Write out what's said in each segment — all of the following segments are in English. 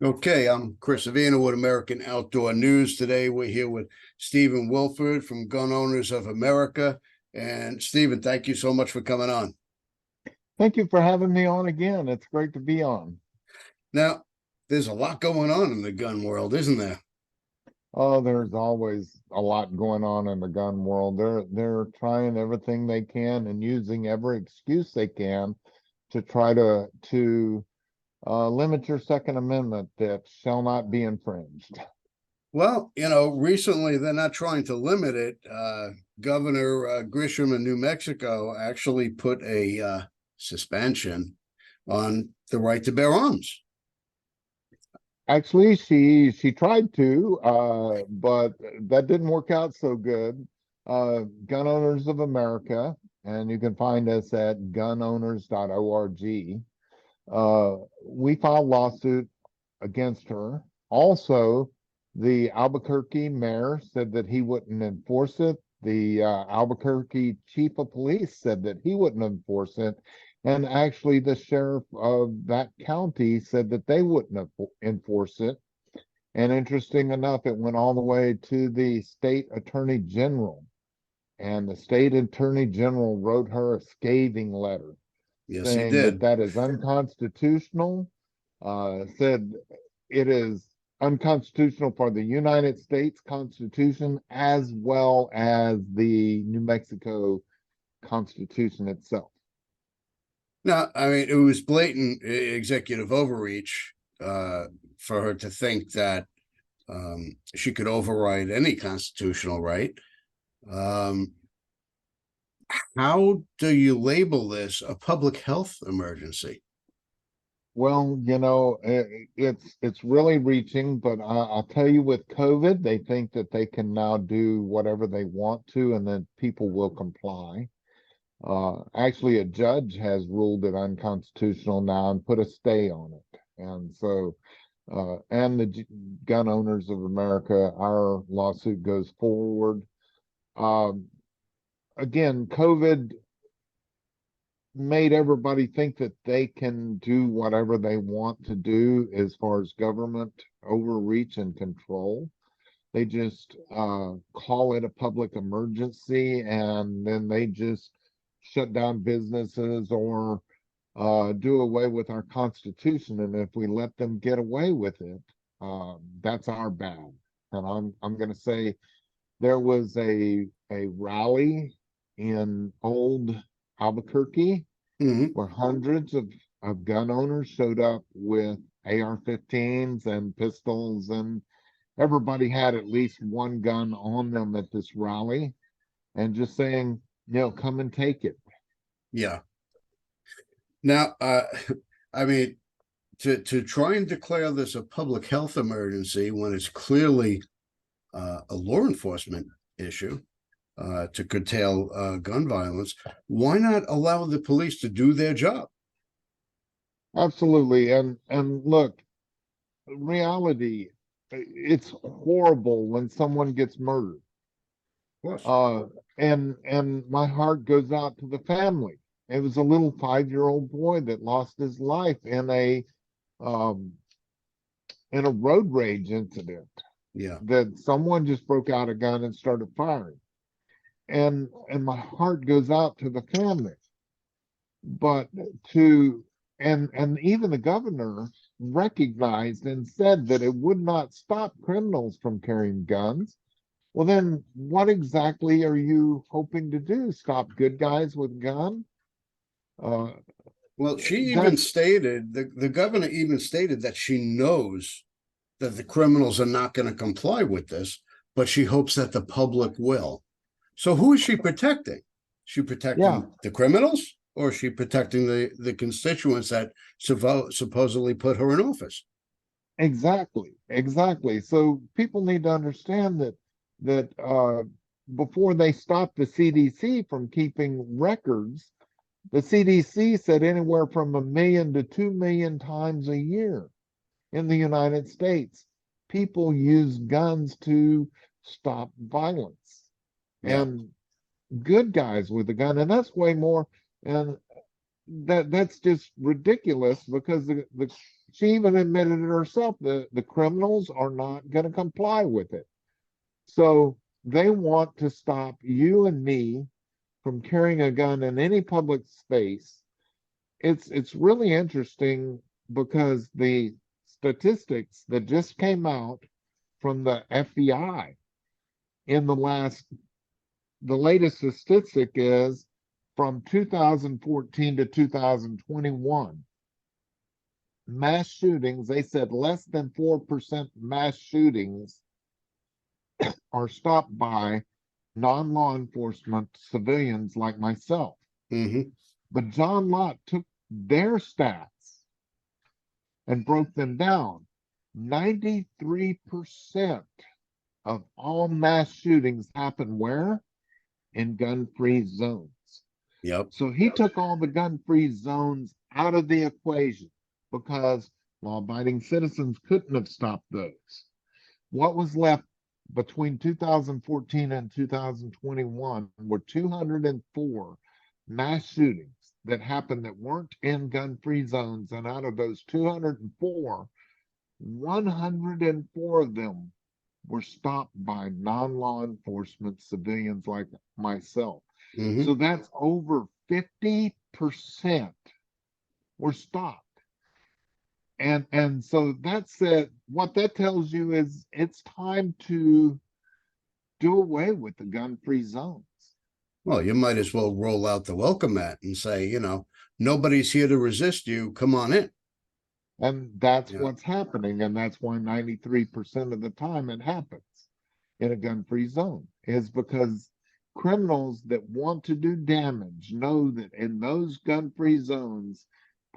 Okay, I'm Chris Savina with American Outdoor News. Today we're here with Stephen Willeford from Gun Owners of America. And Stephen, thank you so much for coming on. Thank you for having me on again. It's great to be on. Now, there's a lot going on in the gun world, isn't there? Oh, there's always a lot going on in the gun world. They're trying everything they can and using every excuse they can to try to limit your Second Amendment that shall not be infringed. Well, recently they're not trying to limit it. Governor Grisham in New Mexico actually put a suspension on the right to bear arms. Actually, she tried to, but that didn't work out so good. Gun Owners of America, and you can find us at gunowners.org. We filed lawsuit against her. Also, the Albuquerque mayor said that he wouldn't enforce it. The Albuquerque chief of police said that he wouldn't enforce it. And actually, the sheriff of that county said that they wouldn't enforce it. And interesting enough, it went all the way to the state attorney general. And the state attorney general wrote her a scathing letter Yes, he saying that did. that is unconstitutional, said it is unconstitutional for the United States Constitution as well as the New Mexico Constitution itself. No, I mean, it was blatant executive overreach for her to think that she could override any constitutional right. How do you label this a public health emergency? Well, it's really reaching, but I'll tell you, with COVID, they think that they can now do whatever they want to, and then people will comply. Actually, a judge has ruled it unconstitutional now and put a stay on it. And so, and the Gun Owners of America, our lawsuit goes forward. Again, COVID made everybody think that they can do whatever they want to do as far as government overreach and control. They just call it a public emergency, and then they just shut down businesses or do away with our Constitution. And if we let them get away with it, that's our bad. And I'm going to say there was a rally in old Albuquerque where hundreds of gun owners showed up with AR-15s and pistols, and everybody had at least one gun on them at this rally, and just saying, come and take it. Yeah. Now, I mean, to try and declare this a public health emergency when it's clearly a law enforcement issue to curtail gun violence, why not allow the police to do their job? Absolutely. And look, reality, it's horrible when someone gets murdered. And my heart goes out to the family. It was a little 5-year-old boy that lost his life in a road rage incident. Yeah. That someone just broke out a gun and started firing. And my heart goes out to the family. But and even the governor recognized and said that it would not stop criminals from carrying guns. Well, then what exactly are you hoping to do? Stop good guys with gun? Well, she even stated, the governor even stated that she knows that the criminals are not going to comply with this, but she hopes that the public will. So who is she protecting? She protecting the criminals, or is she protecting the constituents that supposedly put her in office? Exactly. So people need to understand that before they stopped the CDC from keeping records, the CDC said anywhere from 1 million to 2 million times a year in the United States, people use guns to stop violence. And good guys with a gun, and that's way more. And that's just ridiculous, because the she even admitted it herself. The criminals are not going to comply with it. So they want to stop you and me from carrying a gun in any public space. It's really interesting because the statistics that just came out from the FBI in the latest statistic is from 2014 to 2021. Mass shootings, they said less than 4% mass shootings are stopped by non-law enforcement civilians like myself. Mm-hmm. But John Lott took their stats and broke them down. 93% of all mass shootings happen where? In gun-free zones. Yep. So he took all the gun-free zones out of the equation because law-abiding citizens couldn't have stopped those. What was left between 2014 and 2021 were 204 mass shootings that happened that weren't in gun-free zones. And out of those 204, 104 of them were stopped by non-law enforcement civilians like myself. Mm-hmm. So that's over 50% were stopped. And so that's it. What that tells you is it's time to do away with the gun-free zones. Well, you might as well roll out the welcome mat and say, nobody's here to resist you. Come on in. And that's Yeah. what's happening. And that's why 93% of the time it happens in a gun-free zone is because criminals that want to do damage know that in those gun-free zones,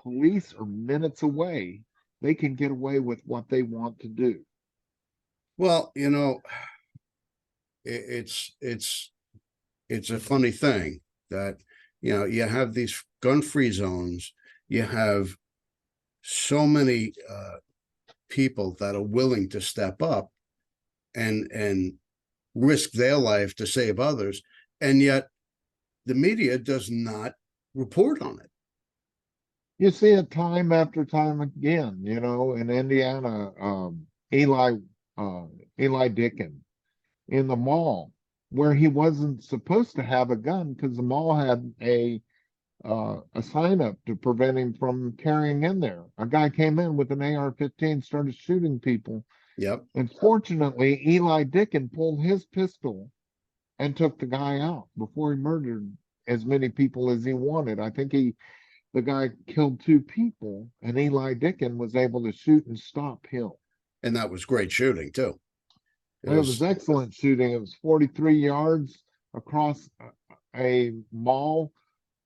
police are minutes away. They can get away with what they want to do. Well, it's a funny thing that, you have these gun-free zones. You have so many people that are willing to step up and risk their life to save others. And yet the media does not report on it. You see it time after time again, in Indiana, Eli Dickin in the mall where he wasn't supposed to have a gun because the mall had a sign up to prevent him from carrying in there. A guy came in with an AR-15, started shooting people. Yep. And fortunately, Eli Dickin pulled his pistol and took the guy out before he murdered as many people as he wanted. I think the guy killed 2 people, and Eli Dickin was able to shoot and stop him. And that was great shooting too. It was excellent shooting. It was 43 yards across a mall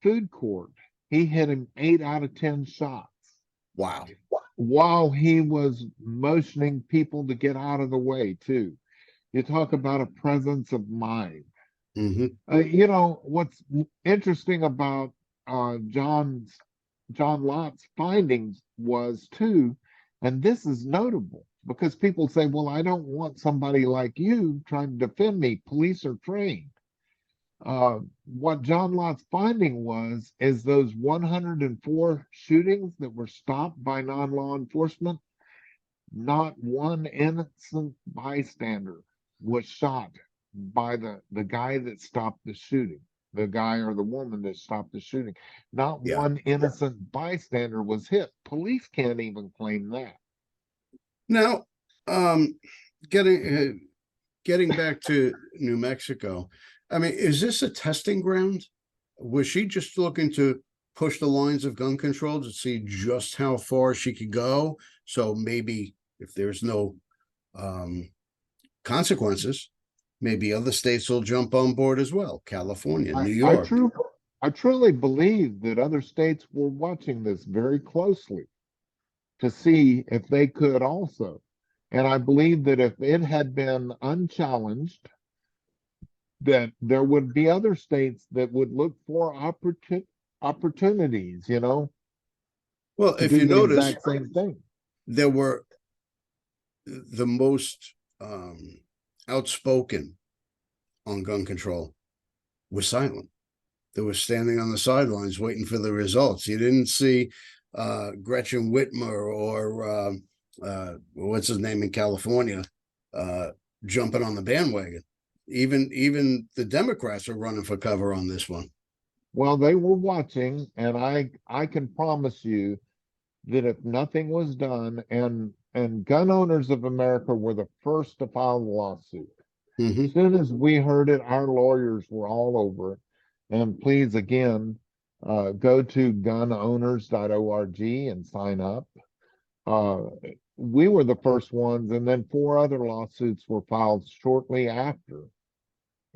food court. He hit him 8 out of 10 shots. Wow. While he was motioning people to get out of the way too. You talk about a presence of mind. Mm-hmm. What's interesting about John Lott's findings was too, and this is notable because people say, well, I don't want somebody like you trying to defend me. Police are trained. What John Lott's finding is those 104 shootings that were stopped by non-law enforcement, not one innocent bystander was shot by the guy that stopped the shooting, the guy or the woman that stopped the shooting. Not Yeah. one innocent bystander was hit. Police can't even claim that. Now, getting back to New Mexico, I mean, is this a testing ground? Was she just looking to push the lines of gun control to see just how far she could go? So maybe if there's no consequences, maybe other states will jump on board as well. California, New York. I truly believe that other states were watching this very closely to see if they could also. And I believe that if it had been unchallenged, that there would be other states that would look for opportunities, Well, to if do you the notice, exact same thing. there were the most outspoken on gun control was silent. They were standing on the sidelines waiting for the results. You didn't see Gretchen Whitmer or what's his name in California, jumping on the bandwagon. Even the Democrats are running for cover on this one. Well, they were watching, and I can promise you that if nothing was done, and Gun Owners of America were the first to file the lawsuit. Mhm. As soon as we heard it, our lawyers were all over it. And please, again, go to gunowners.org and sign up. We were the first ones, and then 4 other lawsuits were filed shortly after.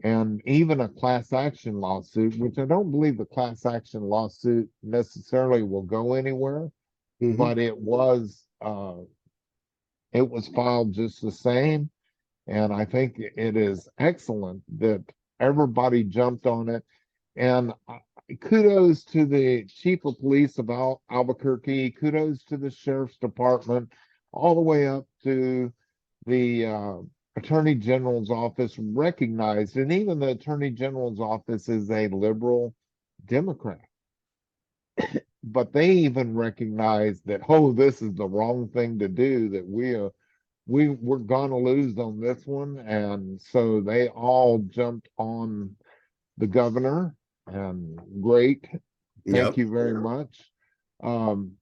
And even a class action lawsuit, which I don't believe the class action lawsuit necessarily will go anywhere, Mhm. but it was filed just the same. And I think it is excellent that everybody jumped on it. And kudos to the chief of police of Albuquerque, kudos to the sheriff's department, all the way up to the attorney general's office recognized, and even the attorney general's office is a liberal Democrat. But they even recognized that, oh, this is the wrong thing to do, that we're gonna lose on this one. And so they all jumped on the governor, and great. Thank Yep. you very much. Um,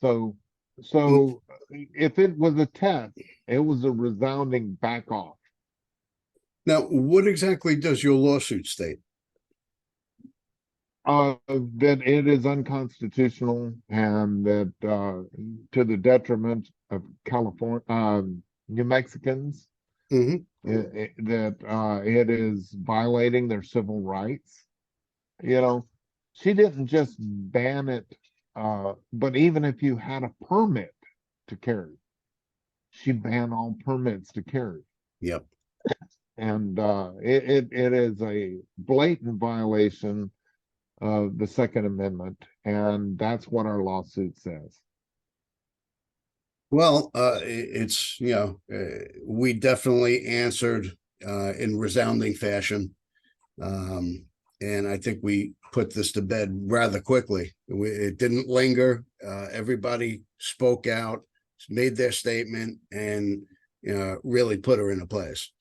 so, Mm. so if it was a test, it was a resounding back off. Now, what exactly does your lawsuit state? That it is unconstitutional, and that to the detriment of California, New Mexicans, Mhm. that it is violating their civil rights. You know, she didn't just ban it, but even if you had a permit to carry, she banned all permits to carry. Yep. And it is a blatant violation of the Second Amendment, and that's what our lawsuit says. Well, it's, we definitely answered in resounding fashion. And I think we put this to bed rather quickly. It didn't linger. Everybody spoke out, made their statement, and really put her in a place.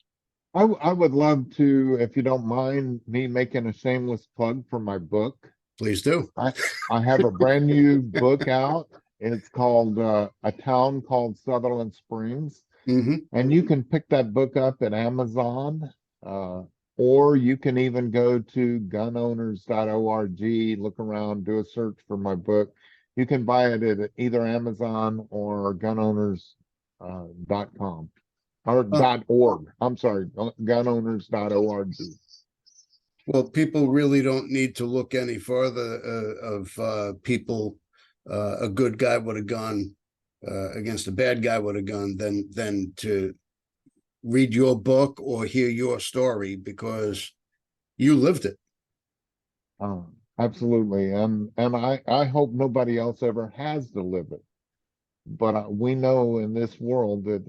I would love to, if you don't mind me making a shameless plug for my book. Please do. I have a brand new book out. It's called A Town Called Sutherland Springs. Mm-hmm. And you can pick that book up at Amazon, or you can even go to gunowners.org, look around, do a search for my book. You can buy it at either Amazon or gunowners.com or .org. I'm sorry, gunowners.org. Well, people really don't need to look any further of people, a good guy with a gun against a bad guy with a gun than to read your book or hear your story, because you lived it. Absolutely. And I hope nobody else ever has to live it. But we know in this world that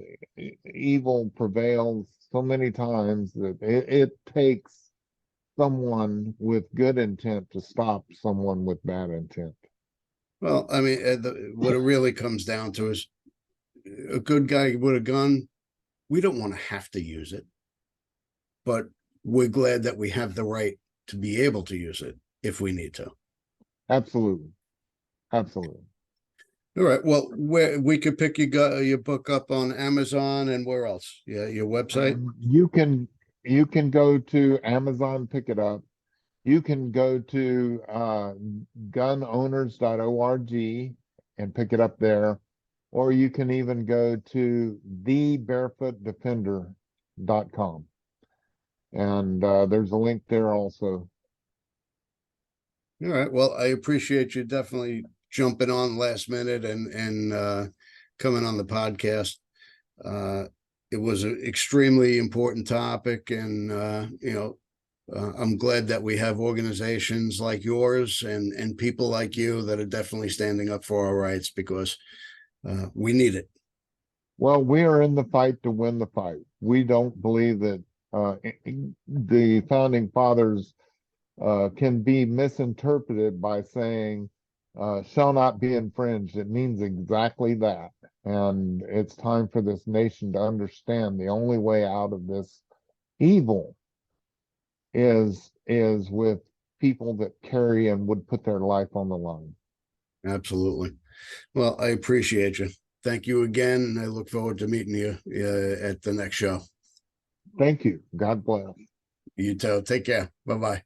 evil prevails so many times that it takes someone with good intent to stop someone with bad intent. Well, I mean, what it really comes down to is a good guy with a gun. We don't want to have to use it, but we're glad that we have the right to be able to use it if we need to. Absolutely. Absolutely. All right. Well, where we could pick your book up on Amazon, and where else? Yeah, your website. You can go to Amazon, pick it up. You can go to gunowners.org and pick it up there. Or you can even go to thebarefootdefender.com. And there's a link there also. All right. Well, I appreciate you definitely jumping on last minute and coming on the podcast. It was an extremely important topic, and I'm glad that we have organizations like yours and people like you that are definitely standing up for our rights, because we need it. Well, we are in the fight to win the fight. We don't believe that the founding fathers can be misinterpreted by saying shall not be infringed. It means exactly that. And it's time for this nation to understand the only way out of this evil is with people that carry and would put their life on the line. Absolutely. Well, I appreciate you. Thank you again. And I look forward to meeting you at the next show. Thank you. God bless. You too. Take care. Bye-bye.